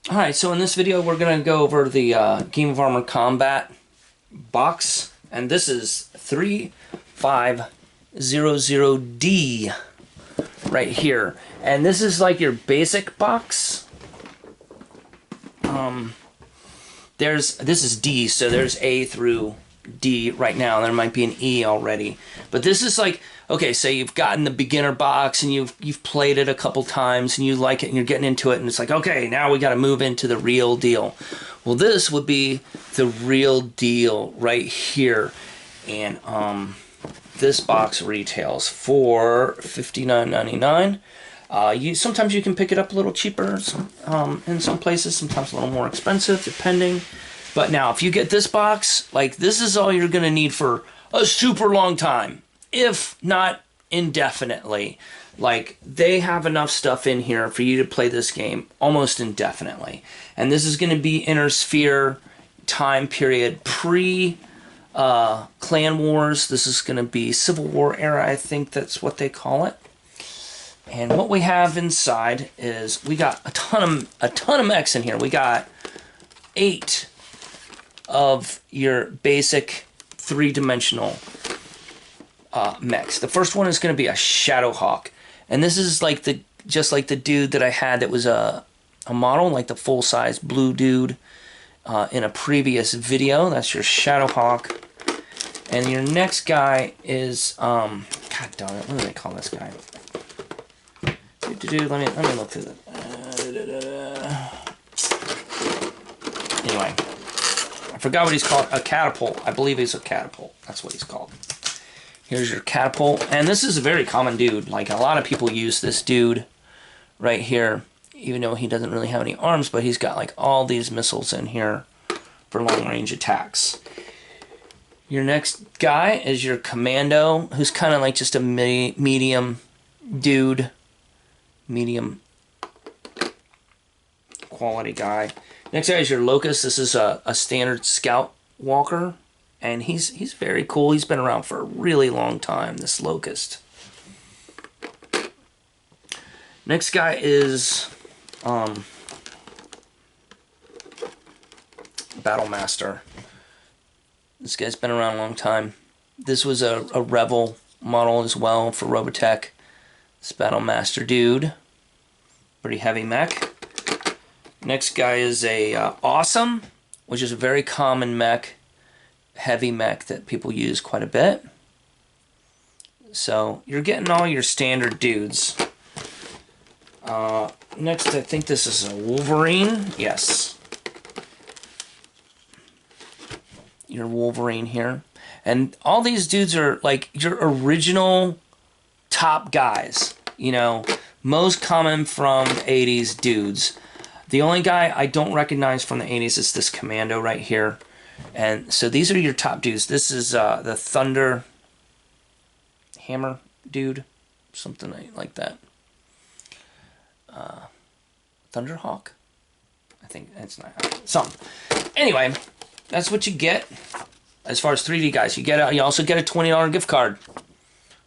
Alright, so in this video we're going to go over the Game of Armor Combat box, and this is 3500D right here. And this is like your basic box. This is D, so there's A through D right now. There might be an E already. But this is like, okay, say you've gotten the beginner box and you've played it a couple times and you like it and you're getting into it and it's like, okay, now we got to move into the real deal. Well, this would be the real deal right here. And this box retails for $59.99. Sometimes you can pick it up a little cheaper in some places, sometimes a little more expensive, depending. But now, if you get this box, like, this is all you're going to need for a super long time, if not indefinitely. Like, they have enough stuff in here for you to play this game almost indefinitely. And this is going to be Inner Sphere time period pre Clan Wars. This is going to be Civil War era, I think that's what they call it. And what we have inside is we got a ton of mechs in here. We got 8 of your basic 3-dimensional mechs. The first one is going to be a Shadowhawk, and this is like just like the dude that I had that was a model, like the full-size blue dude in a previous video. That's your Shadowhawk. And your next guy is God darn it, what do they call this guy? Let me look through Anyway, I forgot what he's called. A catapult. I believe he's a catapult. That's what he's called. Here's your catapult. And this is a very common dude. Like, a lot of people use this dude right here, even though he doesn't really have any arms, but he's got like all these missiles in here for long-range attacks. Your next guy is your commando, who's kind of like just a medium dude. Medium quality guy. Next guy is your Locust. This is a standard scout walker, and he's very cool. He's been around for a really long time, this Locust. Next guy is Battlemaster. This guy's been around a long time. This was a Revel model as well for Robotech. This Battlemaster dude. Pretty heavy mech. Next guy is a Awesome, which is a very common mech, heavy mech that people use quite a bit. So you're getting all your standard dudes. Next, I think this is a Wolverine. Yes. Your Wolverine here. And all these dudes are like your original top guys, you know, most common from 80s dudes. The only guy I don't recognize from the 80s is this Commando right here. And so these are your top dudes. This is the Thunder Hammer dude, something like that. Thunderhawk? I think that's not something. Anyway, that's what you get as far as 3D guys. You also get a $20 gift card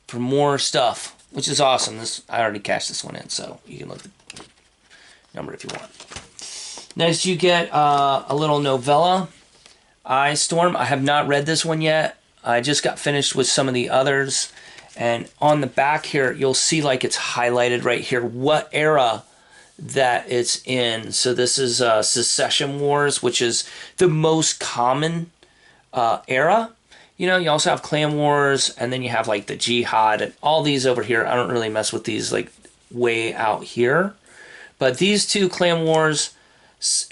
for more stuff, which is awesome. I already cashed this one in, so you can look at the number if you want. Next, you get a little novella, Eye Storm. I have not read this one yet. I just got finished with some of the others, and on the back here, you'll see like it's highlighted right here what era that it's in. So this is Secession Wars, which is the most common era. You know, you also have Clan Wars, and then you have like the Jihad and all these over here. I don't really mess with these like way out here. But these two, Clan Wars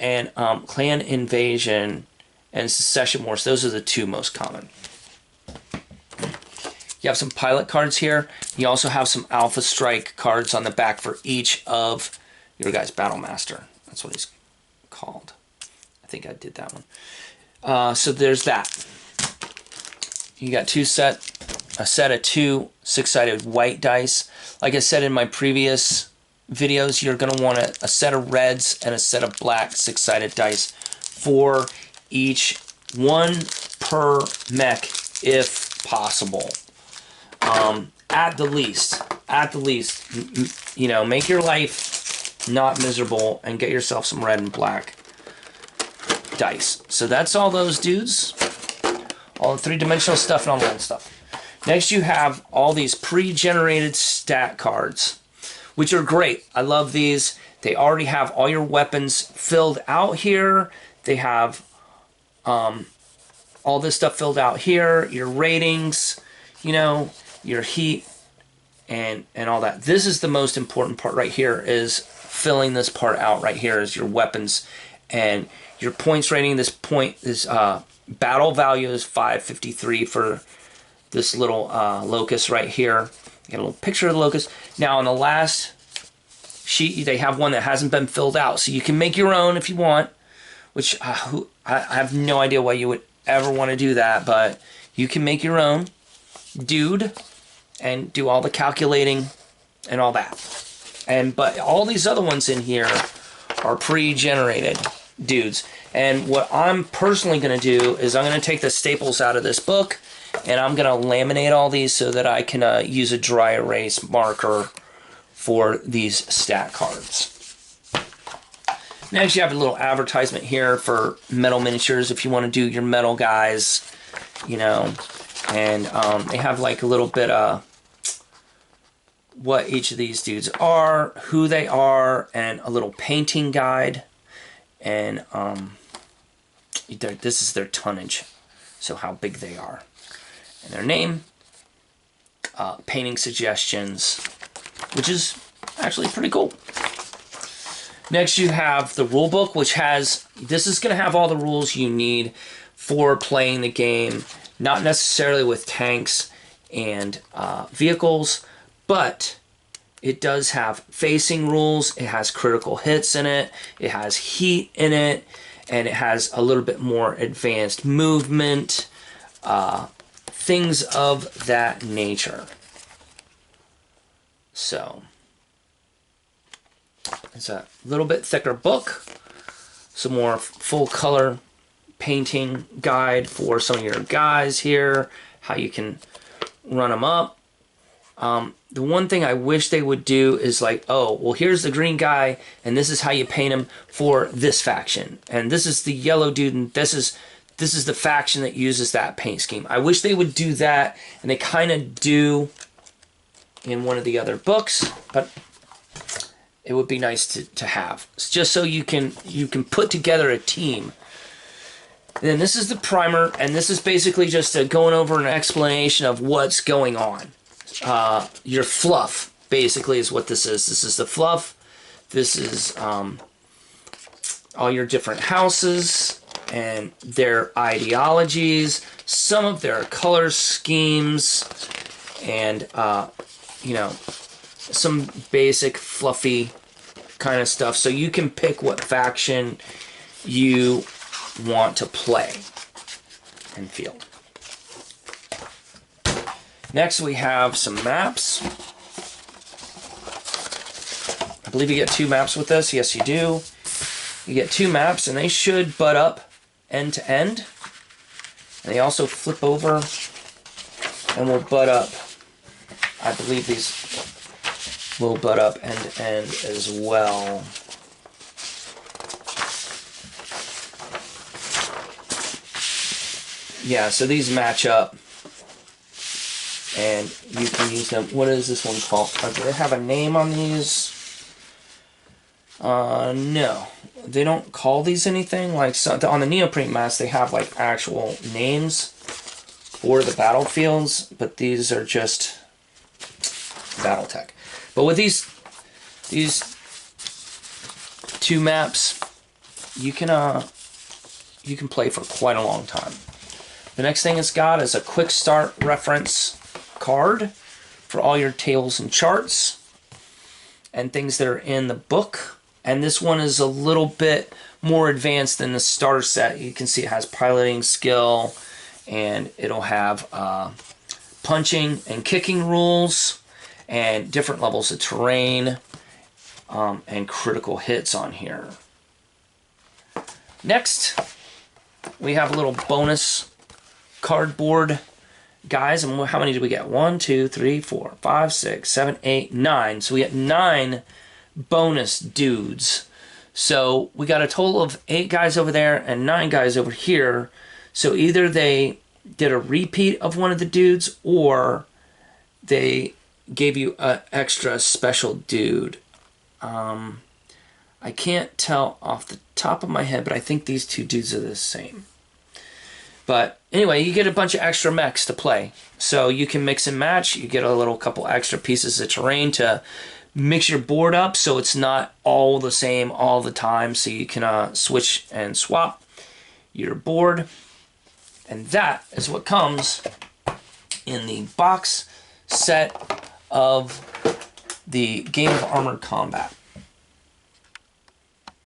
and Clan Invasion and Secession Wars, those are the two most common. You have some pilot cards here. You also have some Alpha Strike cards on the back for each of your guys. Battlemaster. That's what he's called. I think I did that one. So there's that. You got a set of 2 6-sided white dice. Like I said in my previous videos, you're going to want a set of reds and a set of black 6-sided dice for each, one per mech if possible. At the least, you know, make your life not miserable, and get yourself some red and black dice. So that's all those dudes. All the three-dimensional stuff and online stuff. Next you have all these pre-generated stat cards, which are great. I love these. They already have all your weapons filled out here. They have all this stuff filled out here, your ratings, you know, your heat, and all that. This is the most important part right here, is filling this part out right here, is your weapons and your points rating. This point is battle value is 553 for this little locust right here. You got a little picture of the locust. Now on the last sheet, they have one that hasn't been filled out, so you can make your own if you want, which I have no idea why you would ever want to do that, but you can make your own dude and do all the calculating and all that. But all these other ones in here are pre-generated dudes. And what I'm personally going to do is I'm going to take the staples out of this book, and I'm going to laminate all these so that I can use a dry erase marker for these stat cards. Next, you have a little advertisement here for metal miniatures if you want to do your metal guys, you know. And they have like a little bit of what each of these dudes are, who they are, and a little painting guide. And this is their tonnage, so how big they are. And their name, painting suggestions, which is actually pretty cool. Next you have the rule book, which has, this is going to have all the rules you need for playing the game. Not necessarily with tanks and vehicles, but it does have facing rules. It has critical hits in it. It has heat in it. And it has a little bit more advanced movement. Things of that nature. So it's a little bit thicker book. Some more full color painting guide for some of your guys here. How you can run them up. The one thing I wish they would do is like, oh, well, here's the green guy, and this is how you paint him for this faction. And this is the yellow dude, and this is the faction that uses that paint scheme. I wish they would do that, and they kind of do in one of the other books, but it would be nice to have. It's just so you can put together a team. And then this is the primer, and this is basically just going over an explanation of what's going on. Your fluff, basically, is what this is. This is the fluff. This is all your different houses and their ideologies, some of their color schemes, and, you know, some basic fluffy kind of stuff. So you can pick what faction you want to play and field. Next we have some maps. I believe you get 2 maps with this. Yes, you do. You get 2 maps, and they should butt up end to end. And they also flip over and will butt up. I believe these will butt up end to end as well. Yeah, so these match up. And you can use them. What is this one called? Do they have a name on these? No. They don't call these anything. Like, so on the neoprene masks, they have like actual names for the battlefields, but these are just BattleTech. But with these 2 maps, you can play for quite a long time. The next thing it's got is a quick start reference card for all your tables and charts and things that are in the book. And this one is a little bit more advanced than the starter set. You can see it has piloting skill, and it'll have punching and kicking rules and different levels of terrain and critical hits on here. Next, we have a little bonus cardboard guys, and how many did we get? 1, 2, 3, 4, 5, 6, 7, 8, 9. So we get 9 bonus dudes. So we got a total of 8 guys over there and 9 guys over here. So either they did a repeat of one of the dudes or they gave you an extra special dude. I can't tell off the top of my head, but I think these 2 dudes are the same. But anyway, you get a bunch of extra mechs to play. So you can mix and match. You get a little couple extra pieces of terrain to mix your board up so it's not all the same all the time. So you can switch and swap your board. And that is what comes in the box set of the Game of Armored Combat.